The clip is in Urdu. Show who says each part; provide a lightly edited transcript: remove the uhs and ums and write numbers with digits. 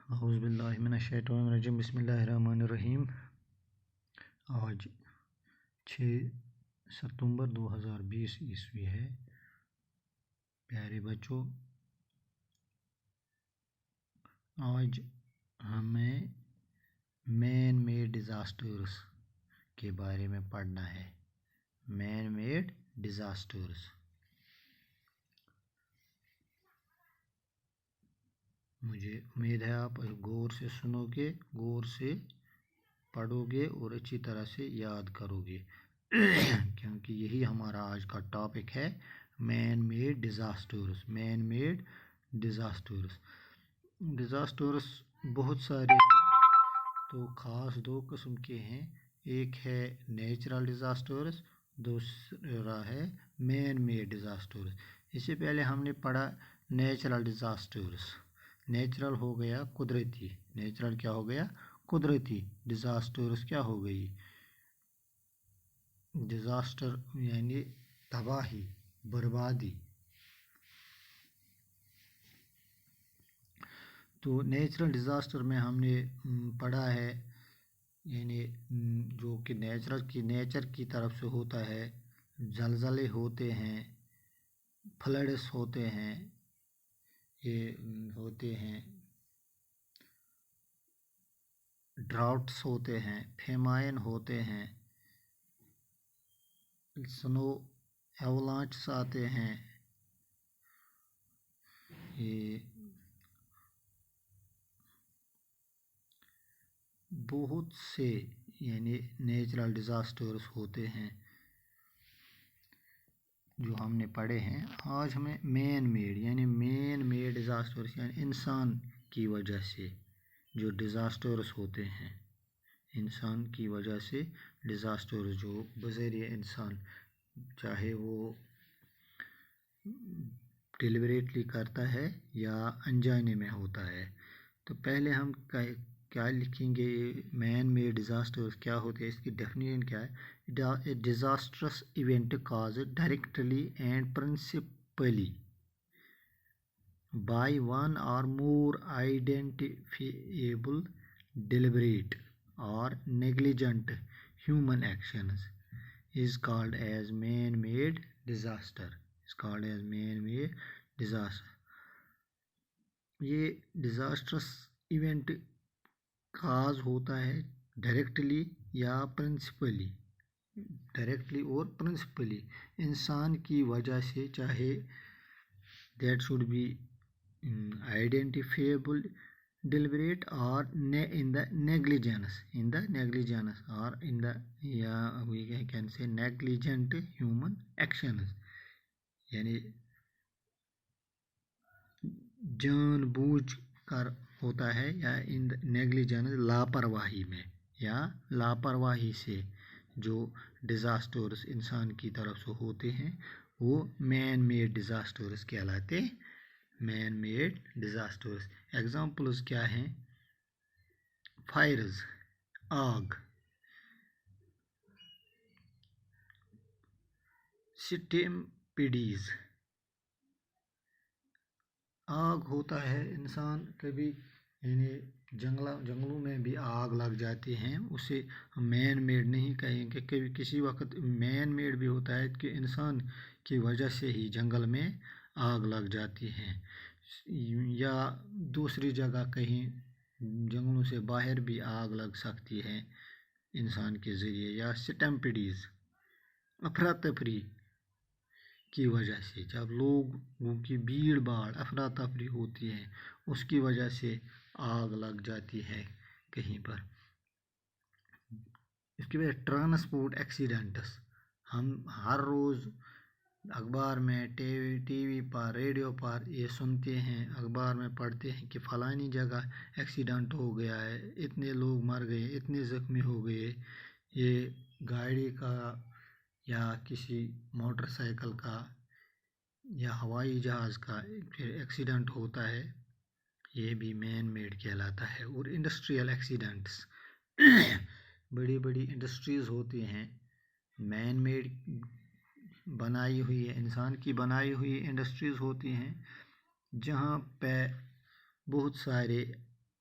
Speaker 1: اعوذ باللہ من الشیطان الرجیم بسم اللہ الرحمن الرحیم۔ آج 6 ستمبر 2020 عیسوی ہے۔ پیارے بچوں، آج ہمیں مین میڈ ڈیزاسٹرز کے بارے میں پڑھنا ہے۔ مین میڈ ڈیزاسٹرز، مجھے امید ہے آپ غور سے سنو گے، غور سے پڑھو گے اور اچھی طرح سے یاد کرو گے کیونکہ یہی ہمارا آج کا ٹاپک ہے، man made disasters. Man made disasters بہت سارے ہیں، تو خاص 2 قسم کے ہیں۔ ایک ہے نیچرل ڈیزاسٹرز، دوسرا ہے مین میڈ ڈیزاسٹرز۔ اس سے پہلے ہم نے پڑھا نیچرل ڈیزاسٹرز۔ نیچرل ہو گیا قدرتی، نیچرل کیا ہو گیا؟ قدرتی۔ ڈیزاسٹرز کیا ہو گئی؟ ڈیزاسٹر یعنی تباہی، بربادی۔ تو نیچرل ڈیزاسٹر میں ہم نے پڑھا ہے، یعنی جو کہ نیچر کی طرف سے ہوتا ہے۔ زلزلے ہوتے ہیں، فلڈس ہوتے ہیں، یہ ہوتے ہیں، ڈراؤٹس ہوتے ہیں، فیمائن ہوتے ہیں، سنو ایولانچس آتے ہیں، یہ بہت سے یعنی نیچرل ڈیزاسٹرز ہوتے ہیں جو ہم نے پڑھے ہیں۔ آج ہمیں مین میڈ ڈیزاسٹرز یعنی انسان کی وجہ سے جو ڈیزاسٹرز ہوتے ہیں، انسان کی وجہ سے ڈیزاسٹرز جو بذریعہ انسان، چاہے وہ ڈیلیبریٹلی کرتا ہے یا انجانے میں ہوتا ہے۔ تو پہلے ہم کیا لکھیں گے؟ مین میڈ ڈیزاسٹرز کیا ہوتے ہیں، اس کی ڈیفینیشن کیا ہے؟ Disastrous event caused directly and principally by one or more identifiable deliberate or negligent human actions is called as man-made disaster. یہ ڈیزاسٹرس ایونٹ کاز ہوتا ہے ڈائریکٹلی یا پرنسپلی، ڈائریکٹلی اور پرنسپلی انسان کی وجہ سے، چاہے that should be identifiable deliberate or in the negligence or in the we can say negligent human actions، یعنی جان بوجھ کر ہوتا ہے یا ان negligence لاپرواہی میں یا لاپرواہی سے جو ڈیزاسٹرز انسان کی طرف سے ہوتے ہیں وہ مین میڈ ڈیزاسٹرز کہلاتے ہیں۔ مین میڈ ڈیزاسٹرز ایگزامپلز کیا ہیں؟ فائرز، آگ، سٹیمپیڈیز۔ آگ ہوتا ہے، انسان کبھی یعنی جنگلوں میں بھی آگ لگ جاتی ہیں، اسے ہم مین میڈ نہیں کہیں گے۔ کبھی کسی وقت مین میڈ بھی ہوتا ہے کہ انسان کی وجہ سے ہی جنگل میں آگ لگ جاتی ہیں، یا دوسری جگہ کہیں جنگلوں سے باہر بھی آگ لگ سکتی ہے انسان کے ذریعے۔ یا سٹیمپیڈیز، افراتفری کی وجہ سے، جب لوگوں کی بھیڑ باڑ افراتفری ہوتی ہے اس کی وجہ سے آگ لگ جاتی ہے کہیں پر۔ اس کے بعد ٹرانسپورٹ ایکسیڈنٹس، ہم ہر روز اخبار میں، ٹی وی پر، ریڈیو پر یہ سنتے ہیں، اخبار میں پڑھتے ہیں کہ فلانی جگہ ایکسیڈنٹ ہو گیا ہے، اتنے لوگ مر گئے، اتنے زخمی ہو گئے۔ یہ گاڑی کا یا کسی موٹر سائیکل کا یا ہوائی جہاز کا پھر ایکسیڈنٹ ہوتا ہے، یہ بھی مین میڈ کہلاتا ہے۔ اور انڈسٹریل ایکسیڈنٹس، بڑی بڑی انڈسٹریز ہوتی ہیں، مین میڈ بنائی ہوئی ہے، انسان کی بنائی ہوئی انڈسٹریز ہوتی ہیں، جہاں پہ بہت سارے